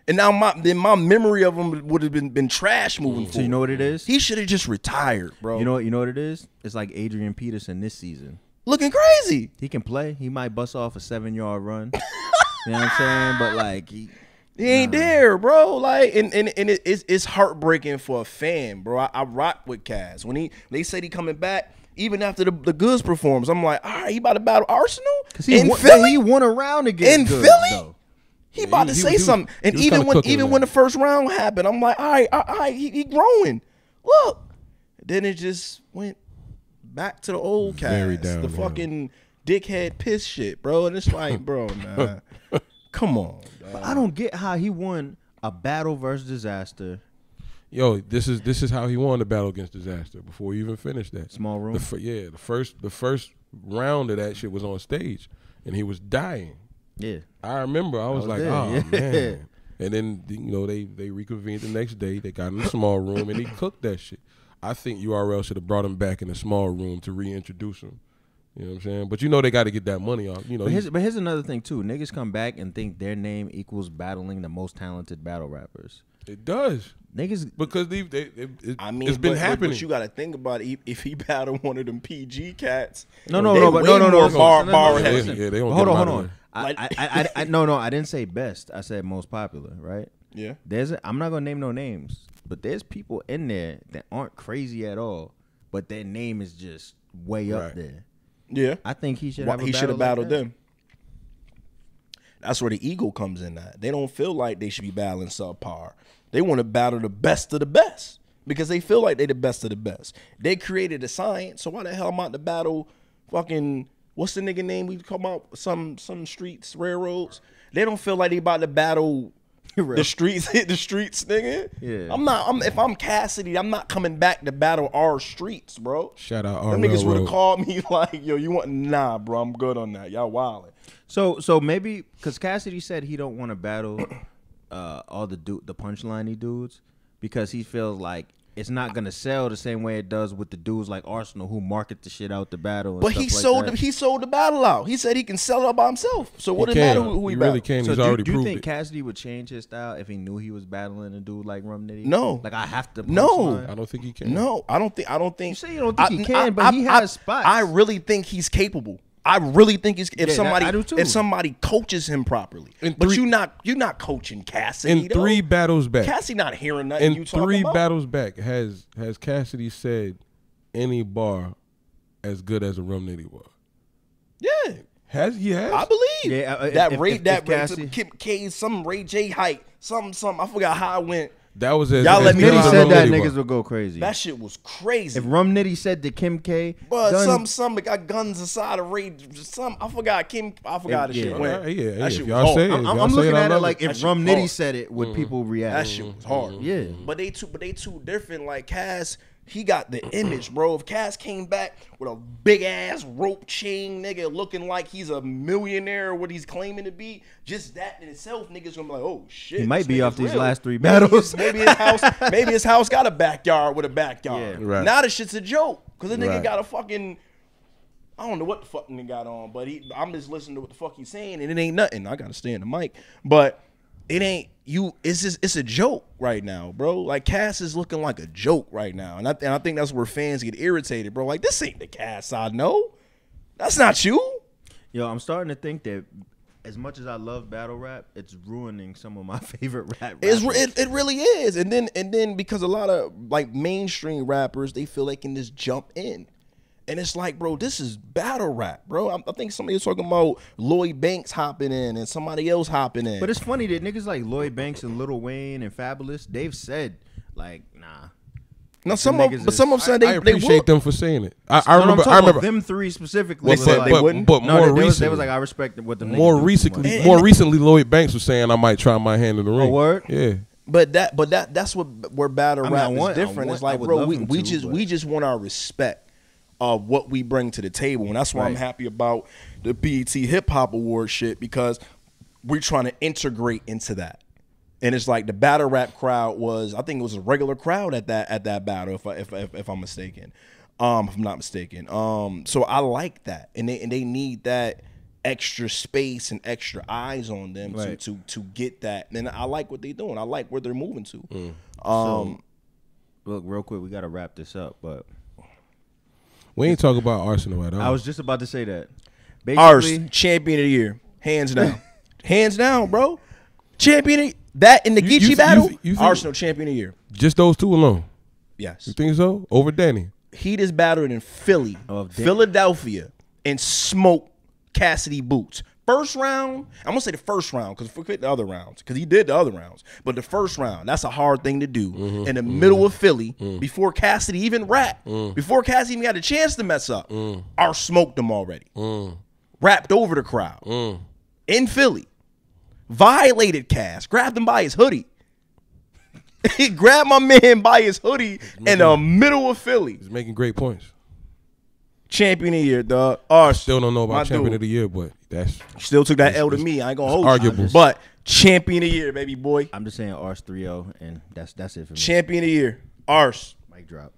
And now my memory of him would have been trash moving forward. So you know what it is? He should have just retired, bro. You know what it is? It's like Adrian Peterson this season. Looking crazy. He can play. He might bust off a 7-yard run. You know what I'm saying? But like he ain't there, bro. Like, and it's heartbreaking for a fan, bro. I rock with Cass. When they said he coming back, even after the Goods performance, I'm like, all right, he about to battle Arsenal? Because he won a round against in Goods, Philly? though. He about to say something. And even when the first round happened, I'm like, all right, he growing. Look. Then it just went back to the old Cass. Very down, the fucking dickhead piss shit, bro. And it's like, bro, nah. Come on. But I don't get how he won a battle versus Disaster. Yo, this is how he won the battle against Disaster before he even finished that. Small room? The first round of that shit was on stage, and he was dying. Yeah. I remember. I was like, there, oh, yeah. man. And then, they reconvened the next day. They got in the small room, and he cooked that shit. I think URL should have brought him back in the small room to reintroduce him. You know what I'm saying? But they got to get that money off. But here's another thing, too. Niggas come back and think their name equals battling the most talented battle rappers. It does. Niggas. Because it's been happening. But you got to think about it. If he battled one of them PG cats. No. Hold on. I didn't say best. I said most popular, right? Yeah. I'm not gonna name no names, but there's people in there that aren't crazy at all, but their name is just way up there. Yeah. I think he should have battled them. That's where the ego comes in at. They don't feel like they should be battling subpar. They want to battle the best of the best because they feel like they the best of the best. They created a science, so why the hell am I to battle fucking, what's the nigga name we come out, some streets, railroads? They don't feel like they about to battle the streets, hit the streets, nigga. Yeah. If I'm Cassidy, I'm not coming back to battle our streets, bro. Shout out Them niggas would have called me like, yo, you want, nah, bro, I'm good on that. Y'all wildin'. So maybe, because Cassidy said he don't want to battle all the punchline-y dudes because he feels like it's not gonna sell the same way it does with the dudes like Arsenal who market the shit out the battle. But he sold the battle out. He said he can sell it out by himself. So what does it matter who he really battle? can. So He's already do you proved think it. Cassidy would change his style if he knew he was battling a dude like Rum Nitty? No. Like I have to. No. I don't think he can. No, I don't think. You say you don't think he can, but he has spots. I really think he's capable. I really think I do too. if somebody coaches him properly. But you're not coaching Cassidy. In 3 battles back. Cassidy not hearing nothing you talking about. In 3 battles back, has Cassidy said any bar as good as a Rum Nitty was? Yeah. He has? I believe. Yeah, Cassidy, Kim K, some Ray J height, some I forgot how it went. That was as Y'all let me Nitty know. said that Nitty niggas was. would go crazy. That shit was crazy. If Rum Nitty said to Kim K, but some got guns aside of Ray. I forgot the shit went. Yeah, that shit was y'all hard. say it. I'm looking at it like That if shit Rum was Nitty hard. said it, would people react? That shit was hard. Yeah. But they too different. Like Cass, he got the image, bro. If Cass came back with a big ass rope chain, nigga, looking like he's a millionaire, what he's claiming to be, just that in itself, niggas gonna be like, oh shit. He might be off these real. last 3 battles. Maybe his house got a backyard with a backyard. Yeah. Right. Now the shit's a joke because the nigga Right. got a fucking. I don't know what the fuck nigga got on, but I'm just listening to what the fuck he's saying, and it ain't nothing. I gotta stay in the mic, but it ain't you. It's a joke right now, bro. Like Cass is looking like a joke right now, and I think that's where fans get irritated, bro. Like this ain't the Cass I know. That's not you. Yo, I'm starting to think that as much as I love battle rap, it's ruining some of my favorite rap rappers. It really is, and then because a lot of like mainstream rappers, they feel they can just jump in. And it's like, bro, this is battle rap, bro. I think somebody was talking about Lloyd Banks hopping in and somebody else hopping in. But it's funny that niggas like Lloyd Banks and Lil Wayne and Fabulous, they've said like, nah. No, some of them said I appreciate them for saying it. I I'm remember. talking about them 3 specifically. They wouldn't? But No, more they recently, was like, I respect what the more recently, Lloyd Banks was saying I might try my hand in the ring. word? Yeah. But that's where battle rap is different. It's like, bro, we just want our respect of what we bring to the table, and that's why I'm happy about the BET Hip Hop Award shit because we're trying to integrate into that. And it's like the battle rap crowd was, I think it was a regular crowd at that battle, if I'm mistaken, if I'm not mistaken. So I like that, and they need that extra space and extra eyes on them to get that. And I like what they're doing. I like where they're moving to. So, look, real quick, we gotta wrap this up, but we ain't talking about Arsenal at all. I was just about to say that. Ars, Basically, champion of the year, hands down, hands down, bro. Champion of, that in the Geechee battle, you think Arsenal champion of the year. Just those two alone. Yes, You think so? Over Danny. he just battled in Philly, Philadelphia, and smoked Cassidy boots. First round, I'm gonna say the first round because forget the other rounds because he did the other rounds. But the first round, that's a hard thing to do in the middle of Philly before Cassidy even rapped, before Cassidy even got a chance to mess up. Ars smoked him already, rapped over the crowd in Philly, violated Cass, grabbed him by his hoodie. He grabbed my man by his hoodie in the middle of Philly. He's making great points. Champion of the year, dog. Ars, Still don't know about champion of the year, but that's still took that L to me. I ain't gonna hold arguable. you. But champion of the year, baby boy. I'm just saying Ars 3-0, and that's it for me. Champion of the year. Ars. Mic drop.